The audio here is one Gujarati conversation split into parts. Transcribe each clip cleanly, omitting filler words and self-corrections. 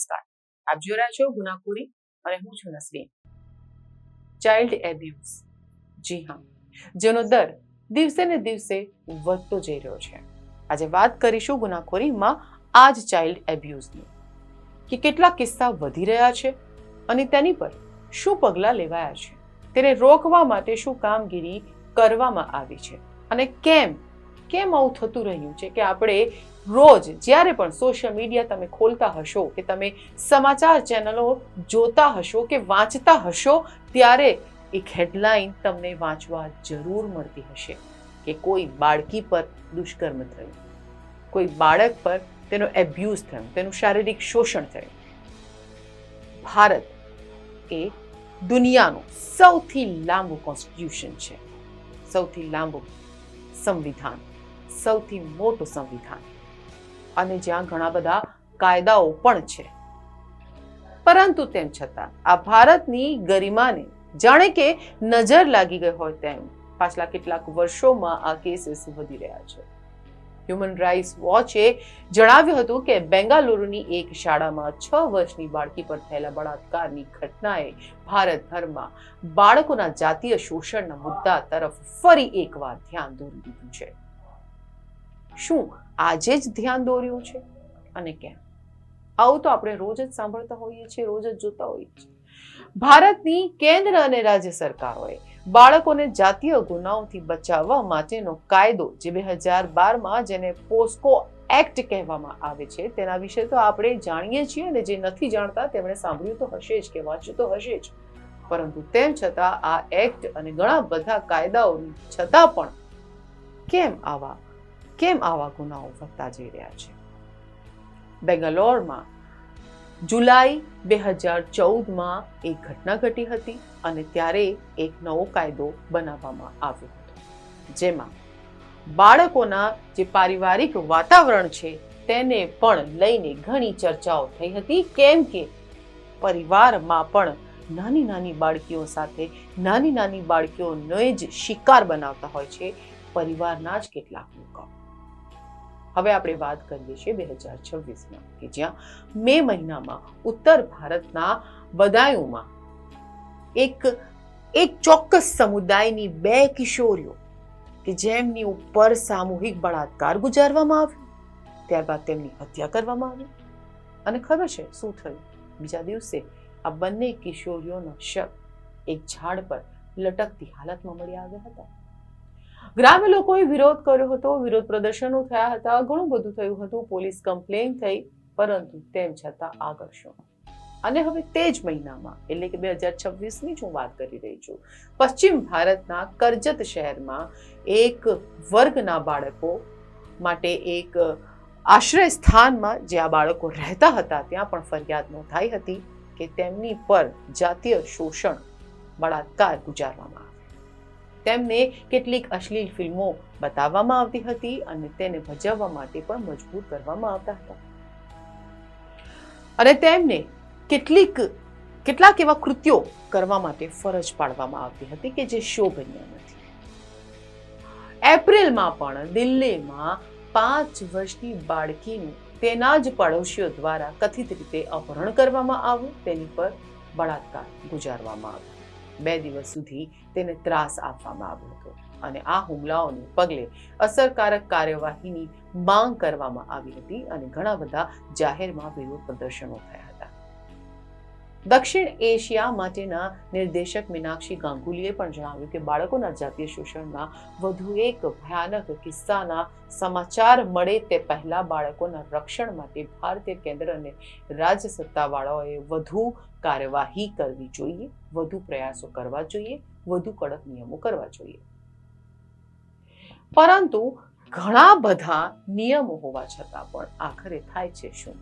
નમસ્કાર, આપ જોઈ રહ્યા છો ગુનાખોરી અને હું છું નસરીન. ચાઇલ્ડ એબ્યુઝ, જી હા, જેનો દર દિવસે ને દિવસે વધતો જઈ રહ્યો છે. આજે વાત કરીશું ગુનાખોરીમાં આ જ ચાઇલ્ડ એબ્યુઝની, કે કેટલા કિસ્સા વધી રહ્યા છે અને તેની પર શું પગલાં લેવાયા છે, તેને રોકવા માટે શું કામગીરી કરવામાં આવી છે અને કેમ આવું થતું રહ્યું છે કે આપણે રોજ જ્યારે પણ સોશિયલ મીડિયા તમે ખોલતા હશો કે તમે સમાચાર ચેનલો જોતા હશો કે વાંચતા હશો ત્યારે એક હેડલાઇન તમને વાંચવા જરૂર મળતી હશે કે કોઈ બાળકી પર દુષ્કર્મ થયું, કોઈ બાળક પર તેનો એબ્યુઝ થયો, તેનું શારીરિક શોષણ થયું. ભારત એ દુનિયાનું સૌથી લાંબુ કોન્સ્ટિટ્યુશન છે, સૌથી લાંબુ સંવિધાન, સૌથી મોટું સંવિધાન, અને જ્યાં ઘણા બધા કાયદાઓ પણ છે. પરંતુ તેમ છતાં આ ભારતની ગરિમાને જાણે કે નજર લાગી ગઈ હોય તેમ પાછલા કેટલાક વર્ષોમાં આ કેસીસ વધી રહ્યા છે. હ્યુમન રાઇટ્સ વોચે જણાવ્યું હતું કે બેંગાલુરુની એક શાળામાં 6 વર્ષની બાળકી પર થયેલા બળાત્કારની ઘટનાએ ભારતભરમાં બાળકોના જાતીય શોષણના મુદ્દા તરફ ફરી એકવાર ધ્યાન દોરી દીધું છે. શું આજે જ ધ્યાન દોર્યું છે અને કેમ? આવું તો આપણે રોજ જ સાંભળતા હોઈએ છીએ, રોજ જ જોતા હોઈએ છીએ. ભારતની કેન્દ્ર અને રાજ્ય સરકારોએ બાળકોને જાતીય ગુનાઓથી બચાવવા માટેનો કાયદો જે 2012માં જેને પોસ્કો એક્ટ કહેવામાં આવે છે તેના વિશે તો આપણે જાણીએ છીએ, અને જે નથી જાણતા તેમણે સાંભળ્યું તો હશે જ કે વાંચ્યું તો હશે જ. પરંતુ તેમ છતાં આ એક્ટ અને ઘણા બધા કાયદાઓની છતાં પણ કેમ આવા ગુનાઓ વધતા જઈ રહ્યા છે? બેંગ્લોરમાં જુલાઈ 2014માં એક ઘટના ઘટી હતી અને ત્યારે એક નવો કાયદો બનાવવામાં આવ્યો હતો, જેમાં બાળકોના જે પારિવારિક વાતાવરણ છે તેને પણ લઈને ઘણી ચર્ચાઓ થઈ હતી. કેમ કે પરિવારમાં પણ નાની બાળકીઓ સાથે નાની બાળકીઓને જ શિકાર બનાવતા હોય છે પરિવારના જ કેટલાક લોકો. હવે આપણે વાત કરીએ છીએ 2026માં, કે જ્યાં મે મહિનામાં ઉત્તર ભારતના બદાયુંમાં એક ચોક્કસ સમુદાયની 2 કિશોરીઓ કે જેમની ઉપર સામૂહિક બળાત્કાર ગુજારવામાં આવ્યો, ત્યારબાદ તેમની હત્યા કરવામાં આવી. અને ખબર છે શું થયું? બીજા દિવસે આ બંને કિશોરીઓનો શવ એક ઝાડ પર લટકતી હાલતમાં મળી આવ્યા હતા. ગ્રામ્ય લોકોએ વિરોધ કર્યો હતો, વિરોધ પ્રદર્શનો થયા હતા, ઘણું બધું થયું હતું, પોલીસ કમ્પ્લેન થઈ, પરંતુ તેમ છતાં આગળ શું? અને હવે તે જ મહિનામાં એટલે કે 2026ની જ હું વાત કરી રહી છું, પશ્ચિમ ભારતના કરજત શહેરમાં એક વર્ગના બાળકો માટે એક આશ્રય સ્થાનમાં જે આ બાળકો રહેતા હતા ત્યાં પણ ફરિયાદ નોંધાઈ હતી કે તેમની પર જાતીય શોષણ, બળાત્કાર ગુજારવામાં આવે. તેમને કેટલીક અશ્લીલ ફિલ્મો બતાવવામાં આવતી હતી અને તેને ભજવવા માટે પણ મજબૂર કરવામાં આવતા હતા, અને તેમને કેટલાક એવા કૃત્યો કરવા માટે ફરજ પાડવામાં આવતી હતી કે જે શોભનીય નથી. એપ્રિલમાં પણ દિલ્હીમાં 5 વર્ષની બાળકીનું તેના જ પડોશીઓ દ્વારા કથિત રીતે અપહરણ કરવામાં આવ્યું, તેની પર બળાત્કાર ગુજારવામાં આવ્યો. 2 દિવસ સુધી તેને ત્રાસ આપવામાં આવ્યો હતો અને આ હુમલાઓને પગલે અસરકારક કાર્યવાહીની માંગ કરવામાં આવી હતી અને ઘણા બધા જાહેરમાં વિરોધ પ્રદર્શનો થયા હતા. દક્ષિણ એશિયા માટેના નિર્દેશક મીનાક્ષી ગાંગુલીએ પણ જણાવ્યું કે બાળકોના જાતીય શોષણના વધુ એક ભયાનક કિસ્સાના સમાચાર મળે તે પહેલા બાળકોના રક્ષણ માટે ભારતીય કેન્દ્ર અને રાજ્ય સત્તાવાળાઓએ વધુ કાર્યવાહી કરવી જોઈએ, વધુ પ્રયાસો કરવા જોઈએ, વધુ કડક નિયમો કરવા જોઈએ. પરંતુ ઘણા બધા નિયમો હોવા છતાં પણ આખરે થાય છે શું?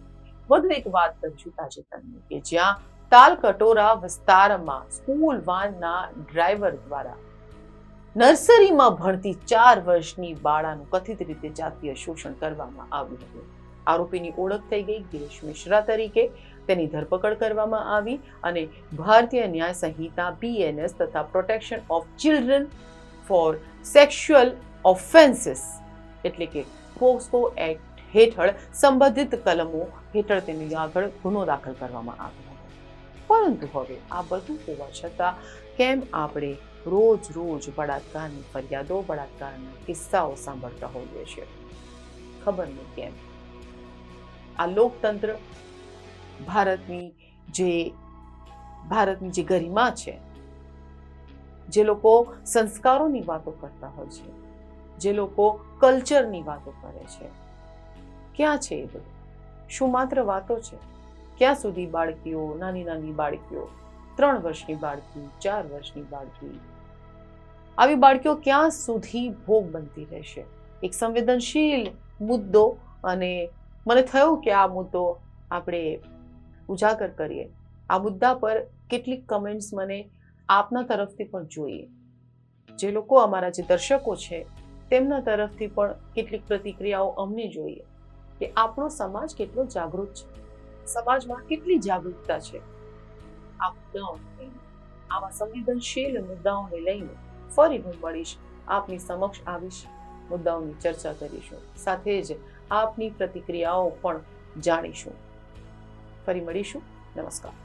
વધુ એક વાત કરીશું તાજેતરની, કે જ્યાં તાલકટોરા વિસ્તારમાં સ્કૂલ વાનના ડ્રાઈવર દ્વારા નર્સરીમાં ભણતી 4 વર્ષની બાળાનું કથિત રીતે જાતીય શોષણ કરવામાં આવ્યું હતું. આરોપીની ઓળખ થઈ ગઈ ગિરીશ મિશ્રા તરીકે, તેની ધરપકડ કરવામાં આવી અને ભારતીય ન્યાય સંહિતા BNS તથા protection of children for sexual offences એટલે કે પોસ્કો એક્ટ હેઠળ સંબંધિત કલમો હેઠળ તેની આગળ ગુનો દાખલ કરવામાં આવ્યો હતો. પરંતુ હવે આ બધું હોવા છતાં કેમ આપણે રોજ બળાત્કારની ફરિયાદો, બળાત્કારના કિસ્સાઓ સાંભળતા હોઈએ છીએ? ખબર નહીં કેમ. આ લોકતંત્ર, ભારતની જે ગરિમા છે, જે લોકો સંસ્કારોની વાતો કરતા હોય છે, જે લોકો કલ્ચરની વાતો કરે છે, ક્યાં છે એ બધું? શું માત્ર વાતો છે? ક્યાં સુધી બાળકીઓ, નાની બાળકીઓ, 3 વર્ષની બાળકી, 4 વર્ષની બાળકી, આવી બાળકીઓ ક્યાં સુધી ભોગ બનતી રહેશે? એક સંવેદનશીલ મુદ્દો, અને મને થયું કે આ મુદ્દો આપણે ઉજાગર કરીએ. આ મુદ્દા પર કેટલીક કમેન્ટ્સ મને આપના તરફથી પણ જોઈએ. જે લોકો અમારા જે દર્શકો છે તેમના તરફથી પણ કેટલીક પ્રતિક્રિયાઓ અમને જોઈએ કે આપણો સમાજ કેટલો જાગૃત છે, સમાજમાં કેટલી જાગૃતતા છે. આ મુદ્દાઓને લઈને, આવા સંવેદનશીલ મુદ્દાઓને લઈને ફરી હું મળીશ, આપની સમક્ષ આવીશ, મુદ્દાઓની ચર્ચા કરીશું, સાથે જ આપની પ્રતિક્રિયાઓ પણ જાણીશું. ફરી મળીશું. નમસ્કાર.